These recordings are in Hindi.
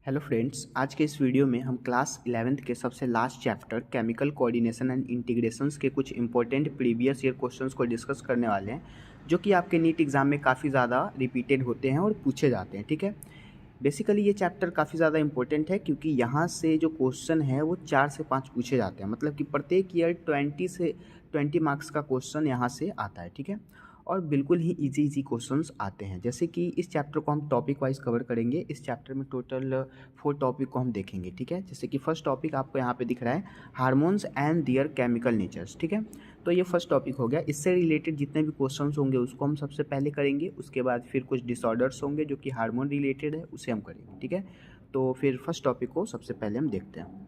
हेलो फ्रेंड्स, आज के इस वीडियो में हम क्लास 11th के सबसे last chapter chemical coordination and integrations के कुछ इंपॉर्टेंट प्रीवियस ईयर क्वेश्चंस को डिस्कस करने वाले हैं, जो कि आपके नीट एग्जाम में काफ़ी ज़्यादा रिपीटेड होते हैं और पूछे जाते हैं। ठीक है, बेसिकली ये चैप्टर काफ़ी ज़्यादा इंपॉर्टेंट है क्योंकि यहाँ से जो क्वेश्चन है वो 4 से 5 पूछे जाते हैं। मतलब कि प्रत्येक ईयर 20 मार्क्स का क्वेश्चन यहाँ से आता है। ठीक है, और बिल्कुल ही इजी क्वेश्चंस आते हैं। जैसे कि इस चैप्टर को हम टॉपिक वाइज कवर करेंगे। इस चैप्टर में टोटल 4 टॉपिक को हम देखेंगे। ठीक है, जैसे कि फर्स्ट टॉपिक आपको यहाँ पे दिख रहा है, hormones and their chemical natures. ठीक है, तो ये फर्स्ट टॉपिक हो गया। इससे रिलेटेड जितने भी क्वेश्चंस होंगे उसको हम सबसे पहले करेंगे। उसके बाद फिर कुछ डिसऑर्डर्स होंगे जो कि हार्मोन रिलेटेड है, उसे हम करेंगे। ठीक है, तो फिर फर्स्ट टॉपिक को सबसे पहले हम देखते हैं।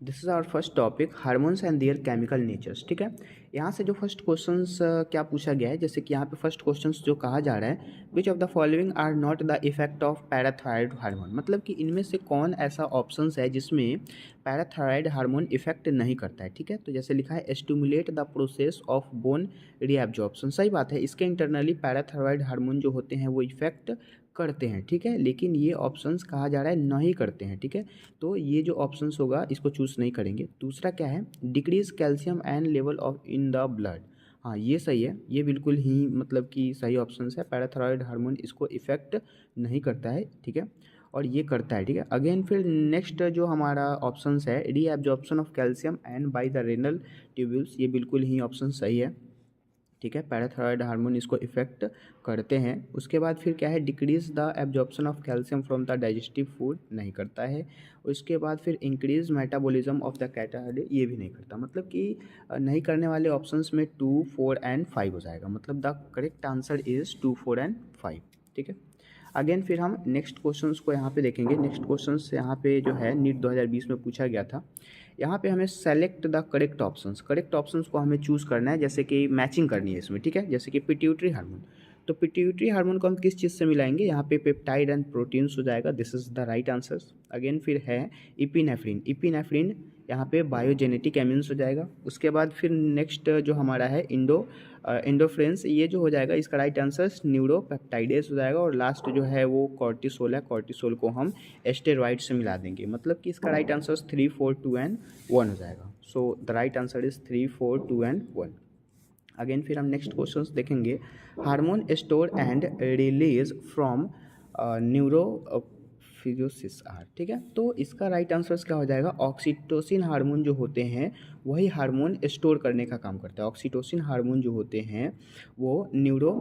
This is our first topic, hormones and their chemical natures. ठीक है, यहाँ से जो फर्स्ट क्वेश्चंस क्या पूछा गया है, जैसे कि यहाँ पे फर्स्ट क्वेश्चंस जो कहा जा रहा है, which of the following are not the effect of parathyroid hormone. मतलब कि इनमें से कौन ऐसा ऑप्शंस है जिसमें पैराथायराइड हार्मोन इफेक्ट नहीं करता है। ठीक है, तो जैसे लिखा है stimulate the process of bone reabsorption. सही बात है, इसके इंटरनली पैराथायराइड हार्मोन जो होते हैं वो इफेक्ट करते हैं। ठीक है, लेकिन ये ऑप्शंस कहा जा रहा है नहीं करते हैं। ठीक है, तो ये जो ऑप्शंस होगा इसको चूज़ नहीं करेंगे। दूसरा क्या है, decrease calcium and level of in the blood. हाँ, ये सही है, ये बिल्कुल ही मतलब कि सही ऑप्शंस है। पैराथायराइड हार्मोन इसको इफेक्ट नहीं करता है। ठीक है, और ये करता है। ठीक है, अगेन फिर नेक्स्ट जो हमारा ऑप्शंस है, reabsorption of calcium and by the renal tubules, ये बिल्कुल ही ऑप्शन सही है। ठीक है, पैराथायराइड हार्मोन इसको इफेक्ट करते हैं। उसके बाद फिर क्या है, decrease the absorption of calcium from the digestive food, नहीं करता है। उसके बाद फिर इंक्रीज मेटाबॉलिज्म ऑफ द कैटायड, ये भी नहीं करता। मतलब कि नहीं करने वाले ऑप्शंस में 2, 4 एंड 5 हो जाएगा। मतलब the correct answer is 2, 4 and 5। ठीक है, अगेन फिर हम नेक्स्ट क्वेश्चंस को यहाँ पे देखेंगे। नेक्स्ट क्वेश्चंस यहाँ पे जो है नीट 2020 में पूछा गया था। यहाँ पे हमें सेलेक्ट द करेक्ट ऑप्शंस को हमें चूज़ करना है, जैसे कि मैचिंग करनी है इसमें। ठीक है, जैसे कि पिट्यूटरी हार्मोन, तो पिट्यूटरी हार्मोन को हम किस चीज़ से मिलाएंगे, यहाँ पे पेप्टाइड एंड प्रोटीन्स हो जाएगा। This is the right answer. Again फिर है इपिनेफ्रिन यहाँ पे बायोजेनेटिक एमिन्स हो जाएगा। उसके बाद फिर नेक्स्ट जो हमारा है इंडोफ्रेंस, ये जो हो जाएगा इसका राइट आंसर न्यूरोपेप्टाइडेस हो जाएगा। और लास्ट जो है वो कॉर्टिसोल है, कॉर्टिसोल को हम एस्टेरॉइड से मिला देंगे। मतलब कि इसका राइट आंसर 3, 4, 2 एंड 1 हो जाएगा। So the right answer is 3, 4, 2 and 1। Again फिर हम नेक्स्ट क्वेश्चन देखेंगे, hormone store and release from neurohypophysis are. ठीक है, तो इसका राइट आंसर क्या हो जाएगा, ऑक्सीटोसिन हार्मोन जो होते हैं वही हार्मोन स्टोर करने का काम करता है। ऑक्सीटोसिन हार्मोन जो होते हैं वो न्यूरो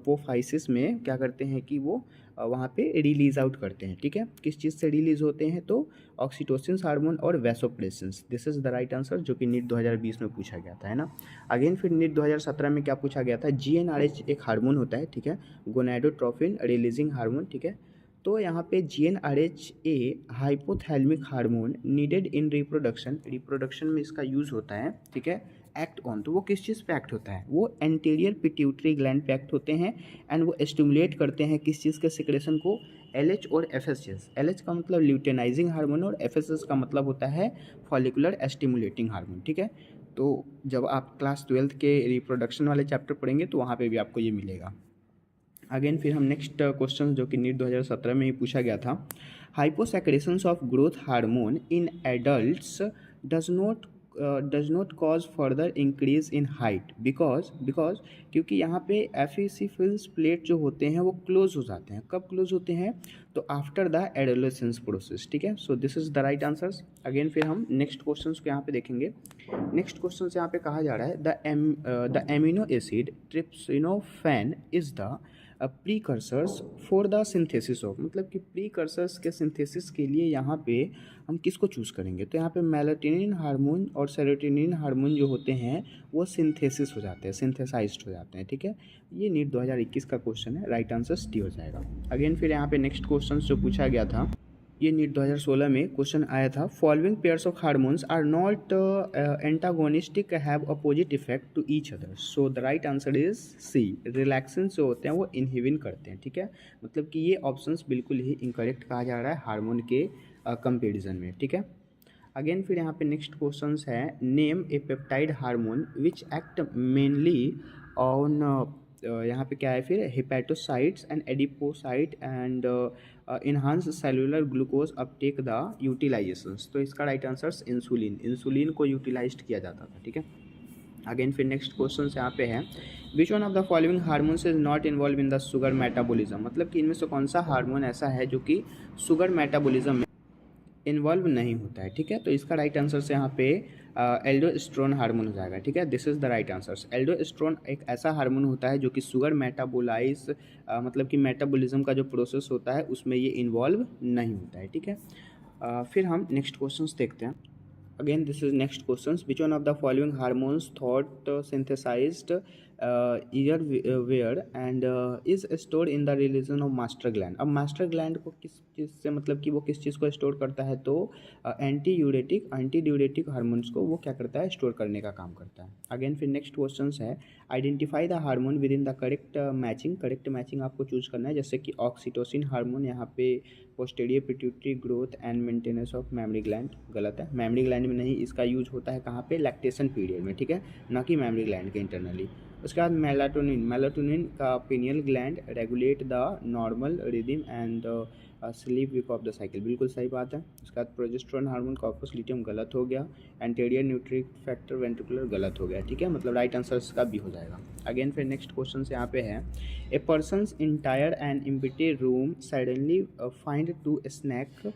पोफाइसिस में क्या करते हैं कि वो वहाँ पे रिलीज आउट करते हैं। ठीक है, किस चीज़ से रिलीज होते हैं, तो ऑक्सीटोसिन हार्मोन और vasopressin. This is the right answer, जो कि नीट 2020 में पूछा गया था, है ना। अगेन फिर नीट 2017 में क्या पूछा गया था, GnRH एक हार्मोन होता है। ठीक है, गोनाडोट्रोपिन रिलीजिंग हार्मोन। ठीक है, तो यहाँ पे GnRH A hypothalamic hormone needed in reproduction में इसका यूज़ होता है। ठीक है, एक्ट ऑन, तो वो किस चीज़ पे एक्ट होता है, वो एंटीरियर पिट्यूटरी ग्लैंड पे एक्ट होते हैं। एंड वो स्टिमुलेट करते हैं किस चीज़ के सिक्रेशन को, LH और FSH। LH का मतलब ल्यूटेनाइजिंग हार्मोन और FSH का मतलब होता है फॉलिकुलर स्टिमुलेटिंग हार्मोन। ठीक है, तो जब आप क्लास 12th के रिप्रोडक्शन वाले चैप्टर पढ़ेंगे तो वहाँ पे भी आपको ये मिलेगा। अगेन फिर हम नेक्स्ट क्वेश्चन जो कि नीट 2017 में ही पूछा गया था, hyposecretions of growth hormone in adults does not cause further increase in height because क्योंकि यहाँ पे एफिसिफिल्स प्लेट जो होते हैं वो क्लोज हो जाते हैं। कब क्लोज होते हैं, तो आफ्टर द एडोलेसेंस प्रोसेस। ठीक है, सो this is the right answer. Again फिर हम नेक्स्ट क्वेश्चन को यहाँ पे देखेंगे। नेक्स्ट क्वेश्चन यहाँ पे कहा जा रहा है, the amino acid tryptophan is the precursors for the synthesis of. मतलब कि प्रीकर्सर्स के सिंथेसिस के लिए यहाँ पे हम किसको चूज़ करेंगे, तो यहाँ पे मेलाटोनिन हार्मोन और सेरोटोनिन हार्मोन जो होते हैं वो सिंथेसिस हो जाते हैं, सिंथेसाइज्ड हो जाते हैं। ठीक है, ये नीट 2021 का क्वेश्चन है, राइट आंसर डी हो जाएगा। अगेन फिर यहाँ पे नेक्स्ट क्वेश्चन जो पूछा गया था, ये नीट 2016 में क्वेश्चन आया था, following pairs of hormones are not antagonistic have opposite effect to each other. So the right answer is C, relaxins जो होते हैं वो इनहिबिन करते हैं। ठीक है, मतलब कि ये ऑप्शंस बिल्कुल ही इनकरेक्ट कहा जा रहा है हार्मोन के कंपेरिजन में। ठीक है, अगेन फिर यहाँ पे नेक्स्ट क्वेश्चन है, name A peptide hormone which act mainly on यहाँ पे क्या है फिर, hepatocytes and adipocyte and enhance cellular glucose Uptake the utilisations. तो इसका राइट आंसर इंसुलिन, इंसुलिन को यूटिलाइज्ड किया जाता था, ठीक है। अगेन फिर नेक्स्ट क्वेश्चन यहाँ पे है, which one of the following hormones is not involve in the sugar metabolism. मतलब कि इनमें से कौन सा हार्मोन ऐसा है जो कि शुगर मेटाबॉलिज्म में इन्वॉल्व नहीं होता है, ठीक है। तो इसका राइट आंसर से यहाँ पे एल्डोस्टेरोन हार्मोन हो जाएगा, ठीक है। This is the right answer. Aldosterone एक ऐसा हार्मोन होता है जो कि शुगर मेटाबोलाइज मतलब कि मेटाबॉलिज्म का जो प्रोसेस होता है उसमें ये इन्वॉल्व नहीं होता है, ठीक है। फिर हम नेक्स्ट क्वेश्चन देखते हैं। Again, this is next questions. Which one of the following hormones thought synthesized earlier and is stored in the region of master gland? अब master gland को किस चीज़ से, मतलब कि वो किस चीज़ को स्टोर करता है, तो एंटी ड्यूरेटिक हार्मोन्स को वो क्या करता है, स्टोर करने का काम करता है। अगेन फिर नेक्स्ट क्वेश्चन है, identify the hormone with in the correct matching. Correct matching आपको चूज करना है, जैसे कि ऑक्सीटोसिन हार्मोन यहाँ पे posterior pituitary growth and maintenance of memory gland, गलत है। मेमोरी ग्लैंड में नहीं, इसका यूज होता है कहाँ पे, लैक्टेशन पीरियड में, ठीक है, ना कि मेमोरी ग्लैंड के इंटरनली। उसके बाद मेलाटोनिन का pineal gland regulate the normal rhythm and sleep wake of the cycle, बिल्कुल सही बात है। उसके बाद प्रोजेस्टेरोन हार्मोन कॉर्पस ल्यूटियम गलत हो गया। एंटीरियर न्यूट्रिक फैक्टर वेंट्रिकुलर गलत हो गया, ठीक है, मतलब राइट आंसर इसका भी हो जाएगा। अगेन फिर नेक्स्ट क्वेश्चन यहाँ पे है, a person's entire and empty room suddenly find to snack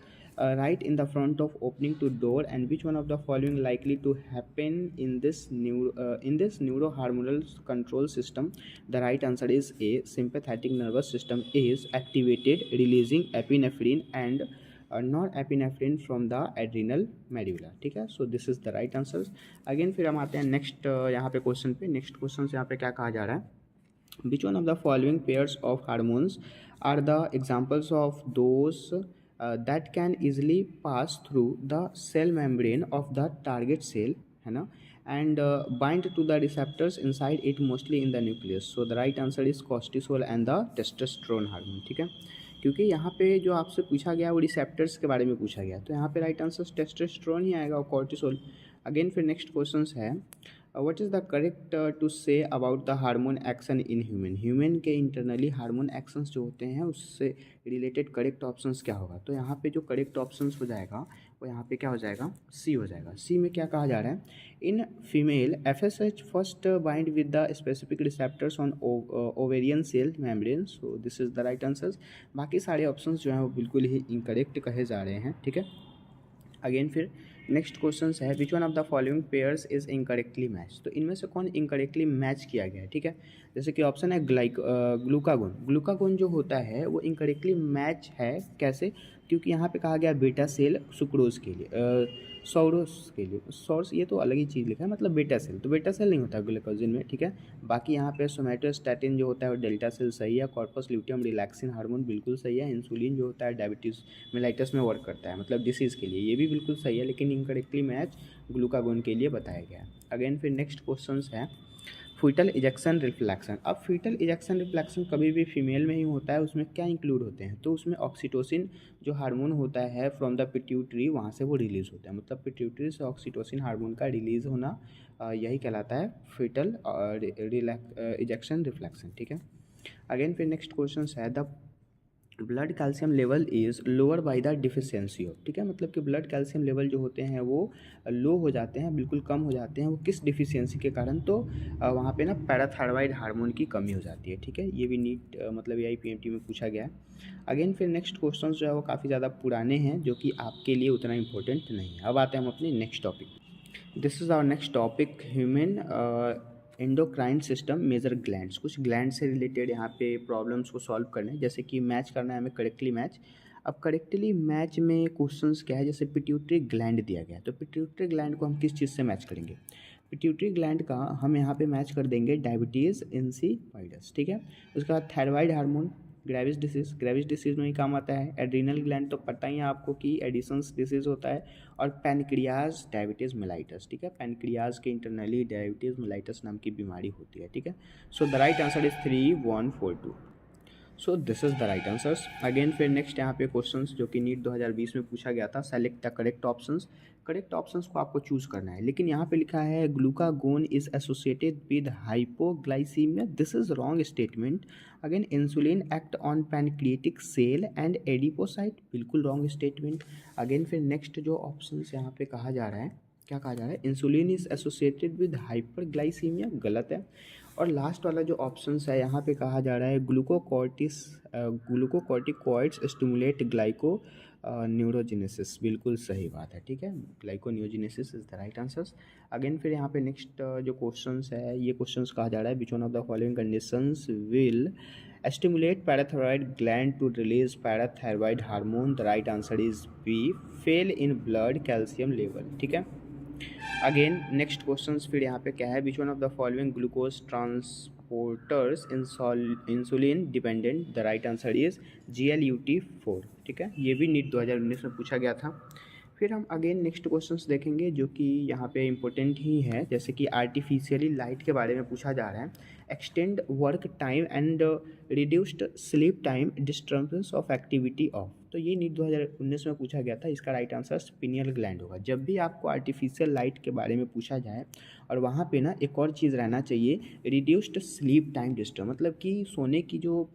right in the front of opening to door, and which one of the following likely to happen in this neurohormonal control system? The right answer is A, sympathetic nervous system is activated releasing epinephrine and norepinephrine from the adrenal medulla, ठीक है। so this is the right answers। again फिर हम आते हैं नेक्स्ट यहाँ पे क्वेश्चन पे। नेक्स्ट क्वेश्चन यहाँ पे क्या कहा जा रहा है, which one of the following pairs of hormones are the examples of those that can easily pass through the cell membrane of the target cell, है ना, and bind to the receptors inside it, mostly in the nucleus? So the right answer is cortisol and the testosterone hormone, ठीक है। क्योंकि यहाँ पे जो आपसे पूछा गया वो रिसेप्टर्स के बारे में पूछा गया, तो यहाँ पे राइट आंसर टेस्टोस्टेरोन ही आएगा और कॉर्टिसोल। अगेन फिर नेक्स्ट क्वेश्चन है, what is the correct to say about the hormone action in human के इंटरनली हार्मोन एक्शंस जो होते हैं उससे रिलेटेड करेक्ट ऑप्शंस क्या होगा? तो यहाँ पे जो करेक्ट ऑप्शंस हो जाएगा वो यहाँ पे क्या हो जाएगा, सी हो जाएगा। सी में क्या कहा जा रहा है, in female FSH first bind with the specific receptors on ovarian cell membrane. So this is the right answers. बाकी सारे ऑप्शंस जो हैं वो बिल्कुल ही इनकरेक्ट कहे जा रहे हैं, ठीक है। अगेन फिर नेक्स्ट क्वेश्चन है, which one of the following pairs is incorrectly match. तो इनमें से कौन इनकरेक्टली मैच किया गया है, ठीक है। जैसे कि ऑप्शन है ग्लूकागोन जो होता है वो इनकरेक्टली मैच है, कैसे, क्योंकि यहाँ पे कहा गया बीटा सेल सुक्रोज के लिए, सौरोस के लिए, सोर्स ये तो अलग ही चीज़ लिखा है, मतलब बीटा सेल, तो बीटा सेल नहीं होता ग्लूकोजिन में, ठीक है। बाकी यहाँ पे सोमेटोस्टैटिन जो होता है वो डेल्टा सेल सही है, कॉर्पस ल्यूटियम रिलैक्सिन हार्मोन बिल्कुल सही है, इंसुलिन जो होता है डायबिटीज़ मेलाइटस में वर्क करता है, मतलब डिसीज़ के लिए, ये भी बिल्कुल सही है, लेकिन इनकरेक्टली मैच ग्लूकागोन के लिए बताया गया है। अगेन फिर नेक्स्ट क्वेश्चन है, फीटल इजेक्शन रिफ्लेक्शन। अब फीटल इजेक्शन रिफ्लेक्शन कभी भी फीमेल में ही होता है, उसमें क्या इंक्लूड होते हैं, तो उसमें ऑक्सीटोसिन जो हार्मोन होता है फ्रॉम द पिट्यूटरी, वहाँ से वो रिलीज़ होता है, मतलब पिट्यूटरी से ऑक्सीटोसिन हार्मोन का रिलीज़ होना यही कहलाता है फीटल इजेक्शन रिफ्लेक्शन, ठीक है। अगेन फिर नेक्स्ट क्वेश्चन है, the blood calcium level is lower by the deficiency of, ठीक है, मतलब कि ब्लड कैल्शियम लेवल जो होते हैं वो लो हो जाते हैं, बिल्कुल कम हो जाते हैं, वो किस डिफिशियंसी के कारण, तो वहाँ पे ना पैराथायरॉइड हार्मोन की कमी हो जाती है, ठीक है। ये भी नीट मतलब AIPMT में पूछा गया है। अगेन फिर नेक्स्ट क्वेश्चन जो है वो काफ़ी ज़्यादा पुराने हैं, जो कि आपके लिए उतना इंपॉर्टेंट नहीं है। अब आते हैं हम अपने next topic. This is our next topic, human endocrine system major glands. कुछ ग्लैंड से रिलेटेड यहाँ पे प्रॉब्लम्स को सॉल्व करने हैं, जैसे कि मैच करना है हमें करेक्टली मैच। अब करेक्टली मैच में क्वेश्चंस क्या है, जैसे पिट्यूटरी ग्लैंड दिया गया है, तो पिट्यूटरी ग्लैंड को हम किस चीज़ से मैच करेंगे, पिट्यूटरी ग्लैंड का हम यहाँ पे मैच कर देंगे डायबिटीज़ इंसिपिडस, ठीक है। उसके बाद थायराइड हार्मोन, ग्रेविस डिसीज़ में ही काम आता है। एड्रीनल ग्लैंड तो पता ही है आपको कि एडिसन्स डिसीज़ होता है, और पैनक्रियाज डायबिटीज़ मेलाइटस, ठीक है, पैनक्रियाज के इंटरनली डायबिटीज़ मेलाइटस नाम की बीमारी होती है, ठीक है। सो the right answer is 3142। So this is the right answers. Again फिर नेक्स्ट यहाँ पे क्वेश्चंस जो कि नीट 2020 में पूछा गया था, select the correct options. Correct options को आपको चूज़ करना है, लेकिन यहाँ पे लिखा है glucagon is associated with hypoglycemia. This is wrong statement. Again insulin act on pancreatic cell and adipocyte, बिल्कुल रॉन्ग स्टेटमेंट। अगेन फिर नेक्स्ट जो ऑप्शंस यहाँ पे कहा जा रहा है, क्या कहा जा रहा है, insulin is associated with hyperglycaemia, गलत है। और लास्ट वाला जो ऑप्शंस है यहाँ पे कहा जा रहा है ग्लूकोकॉर्टिकॉइड्स स्टिमुलेट ग्लाइको न्यूरोजेनेसिस, बिल्कुल सही बात है, ठीक है, gluconeogenesis is the right answers. Again फिर यहाँ पे नेक्स्ट जो क्वेश्चंस है, ये क्वेश्चंस कहा जा रहा है, which one of the following conditions will stimulate parathyroid gland to release parathyroid hormone, the right answer is B, fall in blood calcium level, ठीक है। अगेन नेक्स्ट क्वेश्चन फिर यहाँ पे क्या है, which one of the following glucose transporters insulin dependent, the right answer is GLUT4, ठीक है, ये भी नीट 2019 में पूछा गया था। फिर हम अगेन नेक्स्ट क्वेश्चंस देखेंगे जो कि यहाँ पे इम्पोर्टेंट ही है, जैसे कि आर्टिफिशियली लाइट के बारे में पूछा जा रहा है, extend work time and reduced sleep time, disturbance of activity of, तो ये नीट 2019 में पूछा गया था, इसका राइट आंसर पिनियल ग्लैंड होगा। जब भी आपको आर्टिफिशियल लाइट के बारे में पूछा जाए और वहाँ पे ना एक और चीज़ रहना चाहिए, रिड्यूस्ड स्लीप टाइम डिस्टर्ब, मतलब कि सोने की जो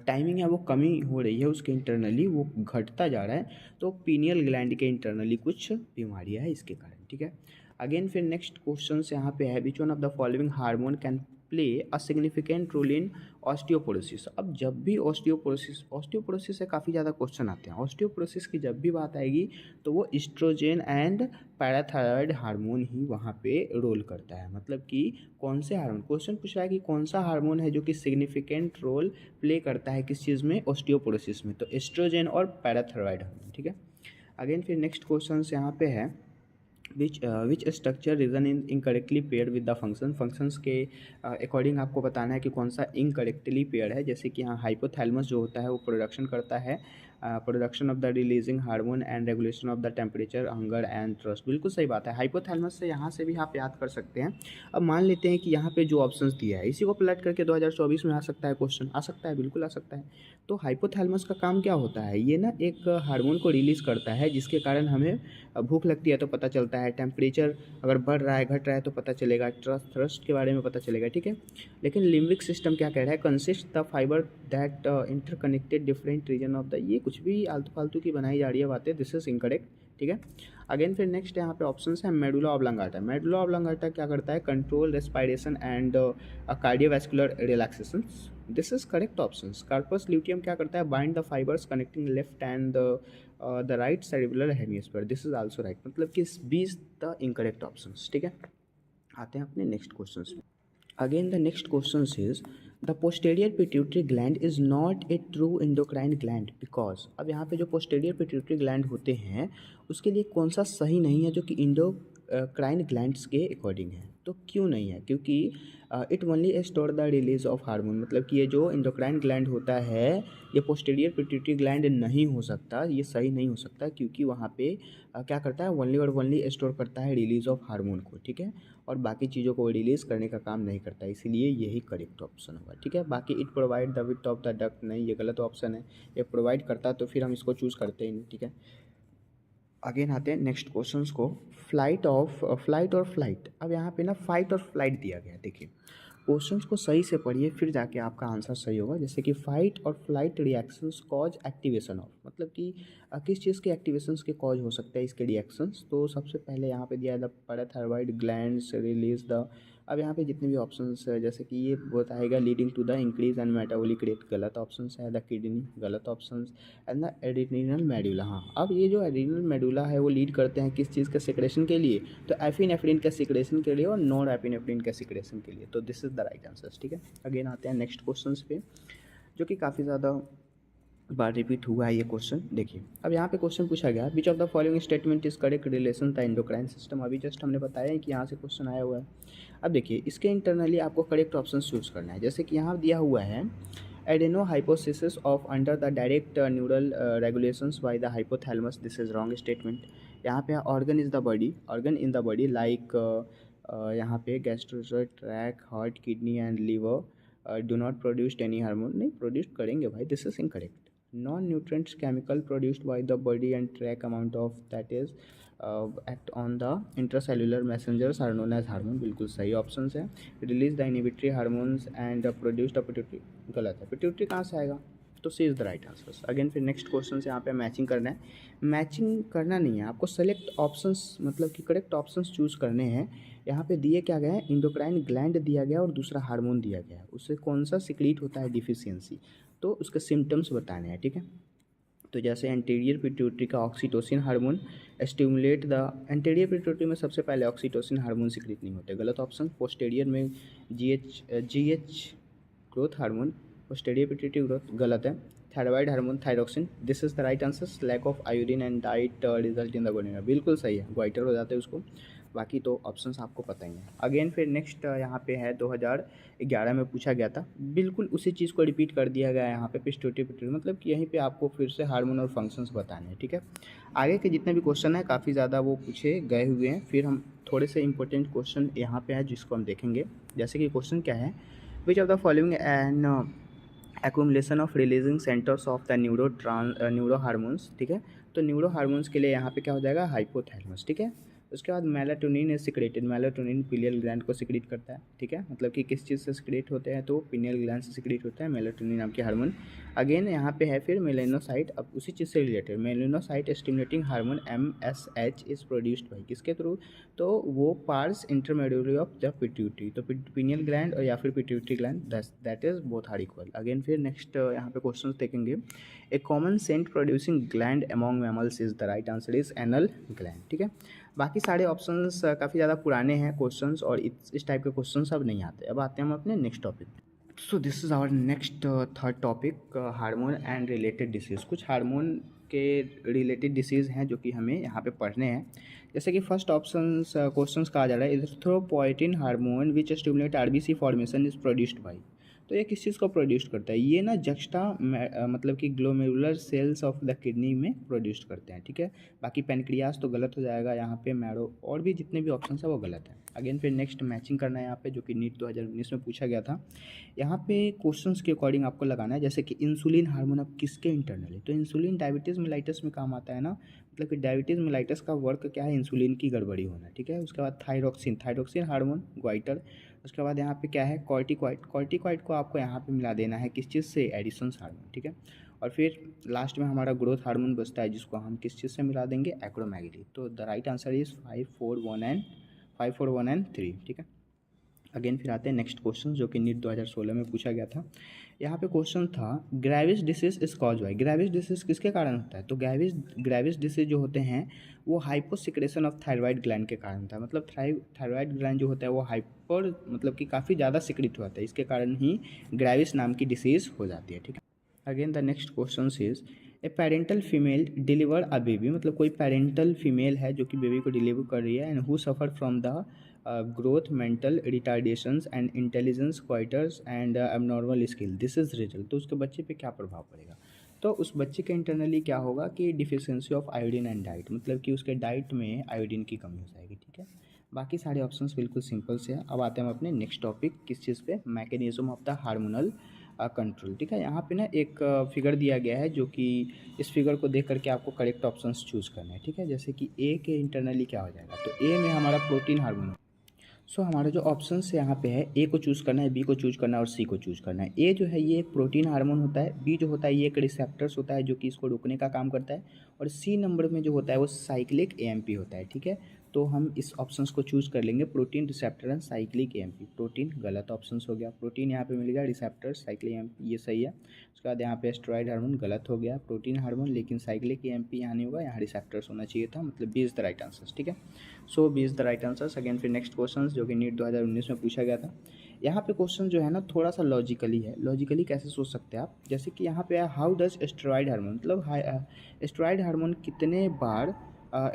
टाइमिंग है वो कमी हो रही है, उसके इंटरनली वो घटता जा रहा है, तो पीनियल ग्लैंड के इंटरनली कुछ बीमारियां है इसके कारण, ठीक है। अगेन फिर नेक्स्ट क्वेश्चन यहाँ पे है, which one of the following hormone can play a significant role in osteoporosis. अब जब भी ऑस्टियोपोरोसिस से काफ़ी ज़्यादा क्वेश्चन आते हैं, ऑस्टियोपोरोसिस की जब भी बात आएगी तो वो एस्ट्रोजन एंड पैराथायरॉयड हार्मोन ही वहाँ पे रोल करता है, मतलब कि कौन से हार्मोन, क्वेश्चन पूछ रहा है कि कौन सा हार्मोन है जो कि सिग्निफिकेंट रोल प्ले करता है किस चीज़ में, ऑस्टियोपोरोसिस में, तो एस्ट्रोजन और पैराथायरॉयड हार्मोन, ठीक है। अगेन फिर नेक्स्ट क्वेश्चन यहाँ पे है, which structure region in incorrectly pair with the functions के अकॉर्डिंग आपको बताना है कि कौन सा इनकरेक्टली पेयर है, जैसे कि यहाँ हाइपोथैलेमस जो होता है वो प्रोडक्शन करता है production of the releasing hormone and regulation of the temperature, hunger and thrust, बिल्कुल सही बात है, हाइपोथैलेमस से यहाँ से भी आप याद कर सकते हैं। अब मान लेते हैं कि यहाँ पे जो ऑप्शंस दिया है इसी को पलट करके 2024 में आ सकता है क्वेश्चन, आ सकता है, बिल्कुल आ सकता है। तो हाइपोथैलेमस का काम क्या होता है, ये ना एक हार्मोन को रिलीज़ करता है जिसके कारण हमें भूख लगती है तो पता चलता है, टेम्परेचर अगर बढ़ रहा है घट रहा है तो पता चलेगा, थ्रस्ट के बारे में पता चलेगा, ठीक है। लेकिन लिम्बिक सिस्टम क्या कह रहा है, consist the fiber that interconnected different region of the, ये कुछ भी आलतू फालतू की बनाई जा रही है बातें, दिस इज इनकरेक्ट, ठीक है। अगेन फिर नेक्स्ट यहाँ पे ऑप्शन है मेडुला ऑब्लांगाटा। मेडुला ऑब्लांगाटा क्या करता है, control respiration and cardiovascular relaxation, this is correct option. Corpus luteum क्या करता है, bind the fibres connecting left and the right cerebellar hemisphere, this is also right, मतलब कि 20 द इनकरेक्ट ऑप्शन, ठीक है। आते हैं अपने नेक्स्ट क्वेश्चन में। Again the next question is the posterior pituitary gland is not a true endocrine gland because, अब यहाँ पे जो पोस्टेरियर पिट्यूटरी ग्लैंड होते हैं उसके लिए कौन सा सही नहीं है जो कि इंडोक्राइन ग्लैंड्स के अकॉर्डिंग है, तो क्यों नहीं है, क्योंकि it only store the release of hormone, मतलब कि ये जो इंडोक्राइन ग्लैंड होता है ये पोस्टेरियर पिट्यूटरी ग्लैंड नहीं हो सकता, ये सही नहीं हो सकता, क्योंकि वहाँ पे क्या करता है, ओनली और ओनली स्टोर करता है रिलीज ऑफ हार्मोन को, ठीक है, और बाकी चीज़ों को रिलीज़ करने का काम नहीं करता, इसीलिए यही करेक्ट ऑप्शन होगा, ठीक है। बाकी it provide the width of the duct, नहीं, ये गलत ऑप्शन है, ये प्रोवाइड करता तो फिर हम इसको चूज़ करते ही नहीं, ठीक है। अगेन आते हैं नेक्स्ट क्वेश्चंस को, फ्लाइट और फ्लाइट, अब यहाँ पे ना फाइट और फ्लाइट दिया गया, देखिए क्वेश्चंस को सही से पढ़िए फिर जाके आपका आंसर सही होगा, जैसे कि फाइट और flight reactions cause activation of, मतलब कि किस चीज़ के एक्टिवेशंस के कॉज हो सकता है इसके रिएक्शंस, तो सबसे पहले यहाँ पे दिया है the parathyroid glands release the, अब यहाँ पे जितने भी ऑप्शंस है जैसे कि ये बताएगा leading to the increase and metabolic rate, गलत ऑप्शन है, द किडनी गलत option, and the adrenal medulla, हाँ, अब ये जो एड्रेनल मेडुला है वो लीड करते हैं किस चीज़ के सिक्रेशन के लिए, तो एफिनेफ्रिन के सिक्रेशन के लिए और नॉन एपिनेफ्रिन के सिक्रेशन के लिए, तो this is the right answer, ठीक है। अगेन आते हैं नेक्स्ट क्वेश्चन पे जो कि काफ़ी ज़्यादा बार रिपीट हुआ है ये क्वेश्चन, देखिए अब यहाँ पे क्वेश्चन पूछा गया, विच of the following statement is correct relation the endocrine system, अभी जस्ट हमने बताया है कि यहाँ से क्वेश्चन आया हुआ है। अब देखिए इसके इंटरनली आपको करेक्ट ऑप्शन चूज करना है, जैसे कि यहाँ दिया हुआ है adenohypophysis of under the direct neural regulations by the hypothalamus, this is wrong statement. यहाँ पे organ is the body, organ in the body like यहाँ पे gastro tract, heart, kidney and liver do not produced any hormone, नहीं प्रोड्यूस करेंगे भाई, this is incorrect. Non nutrients chemical produced by the body and track amount of that is act on the intracellular messengers are known as hormone, बिल्कुल सही ऑप्शन है। Release the inhibitory hormones and produced pituitary, गलत है, पिट्यूटरी कहाँ से आएगा, तो C is the right answer. Again फिर नेक्स्ट क्वेश्चन से यहाँ पे मैचिंग करना है, मैचिंग करना नहीं है आपको, सेलेक्ट ऑप्शंस मतलब कि करेक्ट ऑप्शंस चूज करने हैं। यहाँ पे दिए क्या गए हैं, इंडोक्राइन ग्लैंड दिया गया और दूसरा हार्मोन दिया गया है, उससे कौन सा सिक्रीट होता है डिफिशियंसी, तो उसके सिम्टम्स बताने हैं, ठीक है। तो जैसे एंटीरियर पिट्यूटरी का oxytocin hormone stimulate the, anterior pituitary में सबसे पहले ऑक्सीटोसिन हार्मोन सिक्रीट नहीं होते, गलत ऑप्शन। पोस्टेरियर में GH growth hormone, posterior pituitary growth, गलत है। Thyroid hormone thyroxine, this is the right answer. Lack of iodine and diet result in the goitre, बिल्कुल सही है, ग्वाइटर हो जाते हैं उसको, बाकी तो ऑप्शंस आपको पता ही है। अगेन फिर नेक्स्ट यहाँ पे है 2011 में पूछा गया था, बिल्कुल उसी चीज़ को रिपीट कर दिया गया है यहाँ पे पिट्यूटरी, मतलब कि यहीं पे आपको फिर से हार्मोन और फंक्शंस बताने हैं, ठीक है। आगे के जितने भी क्वेश्चन हैं काफ़ी ज़्यादा वो पूछे गए हुए हैं, फिर हम थोड़े से इंपॉर्टेंट क्वेश्चन यहाँ पे है जिसको हम देखेंगे। जैसे कि क्वेश्चन क्या है, which of the following an accumulation of releasing centers of the neuro hormones, ठीक है। तो न्यूरो हार्मोन्स के लिए यहाँ पे क्या हो जाएगा, हाइपोथैलेमस, ठीक है। उसके बाद melatonin is secreted, melatonin pineal gland को सिक्रेट करता है, ठीक है, मतलब कि किस चीज़ से सिक्रेट होते हैं, तो पिनियल ग्लैंड से सिक्रेट होता है मेलाटोनिन नाम के हार्मोन। अगेन यहाँ पे है फिर मेलेनोसाइट, अब उसी चीज़ से related, melanocyte stimulating hormone MSH is produced by, किसके थ्रू, तो वो pars intermediate of the pituitary, तो पिनियल ग्लैंड और या फिर pituitary gland, that is both are equal. Again फिर नेक्स्ट यहाँ पे क्वेश्चन देखेंगे, a common scent producing gland among mammals is the right answer is anal gland, ठीक है। बाकी सारे ऑप्शंस काफ़ी ज़्यादा पुराने हैं क्वेश्चंस, और इस टाइप के क्वेश्चंस अब नहीं आते। अब आते हैं हम अपने next topic. So this is our next third topic, hormone and related disease. कुछ हार्मोन के रिलेटेड डिसीज़ हैं जो कि हमें यहाँ पे पढ़ने हैं। जैसे कि फर्स्ट ऑप्शन क्वेश्चंस कहा जा रहा है, erythropoietin hormone which stimulate RBC formation is produced by, तो ये किस चीज़ को प्रोड्यूस करता है, ये ना जक्स्टा मतलब कि glomerular cells of the kidney में प्रोड्यूस करते हैं, ठीक है। बाकी पेनक्रियास तो गलत हो जाएगा यहाँ पे, मैरो और भी जितने भी ऑप्शन है वो गलत है। अगेन फिर नेक्स्ट मैचिंग करना है यहाँ पे, जो कि नीट 2019 में पूछा गया था। यहाँ पे क्वेश्चंस के अकॉर्डिंग आपको लगाना है, जैसे कि इंसुलिन हार्मोन अब किसके इंटरनल है, तो इंसुलिन डायबिटीज़ मेलाइटस में काम आता है ना, मतलब कि डायबिटीज़ मेलाइटस का वर्क क्या है, इंसुलिन की गड़बड़ी होना, ठीक है। उसके बाद थायरोक्सिन, थायरोक्सिन हार्मोन ग्वाइटर। उसके बाद यहाँ पे क्या है, कॉर्टिकॉइड, कॉर्टिकॉइड को आपको यहाँ पे मिला देना है किस चीज़ से, एडिसन्स हार्मोन, ठीक है। और फिर लास्ट में हमारा ग्रोथ हार्मोन बचता है जिसको हम किस चीज़ से मिला देंगे, एक्रोमेगली। तो the right answer is 5, 4, 1 and 3, ठीक है। अगेन फिर आते हैं नेक्स्ट क्वेश्चन, जो कि नीट 2016 में पूछा गया था। यहाँ पे क्वेश्चन था, Graves disease is cause by, Graves disease किसके कारण होता है, तो ग्रेविस डिसीज जो होते हैं वो हाइपोसिक्रेशन ऑफ थायराइड ग्लैंड के कारण होता है, मतलब थायराइड ग्लैंड जो होता है वो हाइपर मतलब कि काफ़ी ज़्यादा सिक्रिट होता है, इसके कारण ही ग्रेविस नाम की डिसीज़ हो जाती है, ठीक है। Again the next question is, A parental female deliver a baby, मतलब कोई पेरेंटल फीमेल है जो कि बेबी को डिलीवर कर रही है, and who suffer from the growth mental retardations and intelligence quotients and abnormal skill, this is result, तो उसके बच्चे पे क्या प्रभाव पड़ेगा, तो उस बच्चे के इंटरनली क्या होगा कि deficiency of iodine and diet, मतलब कि उसके डाइट में आयोडीन की कमी हो जाएगी, ठीक है। बाकी सारे ऑप्शंस बिल्कुल सिंपल से हैं। अब आते हैं हम अपने नेक्स्ट टॉपिक, किस चीज़ पे, mechanism of the hormonal control, ठीक है। यहाँ पे ना एक फिगर दिया गया है, जो कि इस फिगर को देख करके आपको करेक्ट ऑप्शंस चूज़ करना है, ठीक है। जैसे कि ए के इंटरनली क्या हो जाएगा, तो ए में हमारा प्रोटीन हार्मोन, सो हमारे जो ऑप्शंस यहाँ पे है, ए को चूज़ करना है, बी को चूज़ करना है और सी को चूज़ करना है। ए जो है ये एक प्रोटीन हार्मोन होता है, बी जो होता है ये एक रिसेप्टर्स होता है जो कि इसको रोकने का काम करता है, और सी नंबर में जो होता है वो साइक्लिक AMP होता है, ठीक है। तो हम इस ऑप्शंस को चूज़ कर लेंगे, protein, receptor and cyclic AMP। Protein गलत ऑप्शंस हो गया, प्रोटीन यहाँ पे मिल गया, रिसेप्टर साइक्लिक AMP ये सही है। उसके बाद यहाँ पे स्टेरॉइड हार्मोन गलत हो गया, प्रोटीन हार्मोन लेकिन साइक्लिक AMP यहाँ नहीं होगा, यहाँ रिसेप्टर्स होना चाहिए था, मतलब B is the right answer, ठीक है। So B is the right answer. Again फिर नेक्स्ट क्वेश्चन, जो कि नीट 2019 में पूछा गया था। यहाँ पे क्वेश्चन जो है ना थोड़ा सा लॉजिकली है, लॉजिकली कैसे सोच सकते हैं आप, जैसे कि यहाँ पे है, हाउ डज स्टेरॉइड हार्मोन, मतलब स्टेरॉइड हार्मोन कितने बार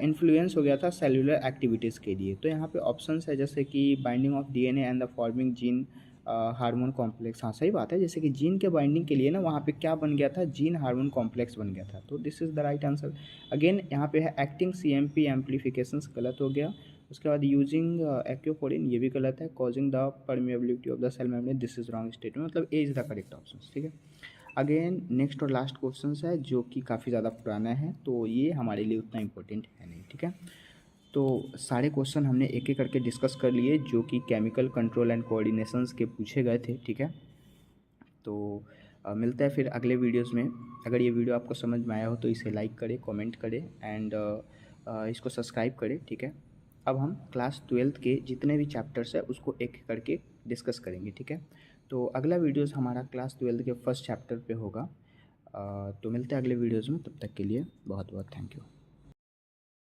इन्फ्लुएंस हो गया था सेलुलर एक्टिविटीज़ के लिए, तो यहाँ पे ऑप्शंस है जैसे कि binding of DNA and the forming gene hormone complex, हाँ सही बात है, जैसे कि जीन के बाइंडिंग के लिए ना वहाँ पे क्या बन गया था, जीन हार्मोन कॉम्प्लेक्स बन गया था, तो this is the right answer. Again यहाँ पे है एक्टिंग CMP एम्पलीफिकेशंस, गलत हो गया। उसके बाद यूजिंग एक्योफोरिन, ये भी गलत है। Causing the permeability of the cell membrane, this is wrong statement, मतलब A is the correct option. ठीक है, अगेन नेक्स्ट और लास्ट क्वेश्चन है जो कि काफ़ी ज़्यादा पुराना है, तो ये हमारे लिए उतना इम्पोर्टेंट है नहीं। ठीक है, तो सारे क्वेश्चन हमने एक एक करके डिस्कस कर लिए जो कि केमिकल कंट्रोल एंड कोऑर्डिनेशंस के पूछे गए थे। ठीक है, तो मिलता है फिर अगले वीडियोस में। अगर ये वीडियो आपको समझ में आया हो तो इसे लाइक करें, कमेंट करें एंड इसको सब्सक्राइब करें। ठीक है, अब हम क्लास 12 के जितने भी चैप्टर्स हैं उसको एक एक करके डिस्कस करेंगे। ठीक है, तो अगला वीडियोस हमारा क्लास 12 के फर्स्ट चैप्टर पे होगा। तो मिलते हैं अगले वीडियोज़ में, तब तक के लिए बहुत बहुत थैंक यू।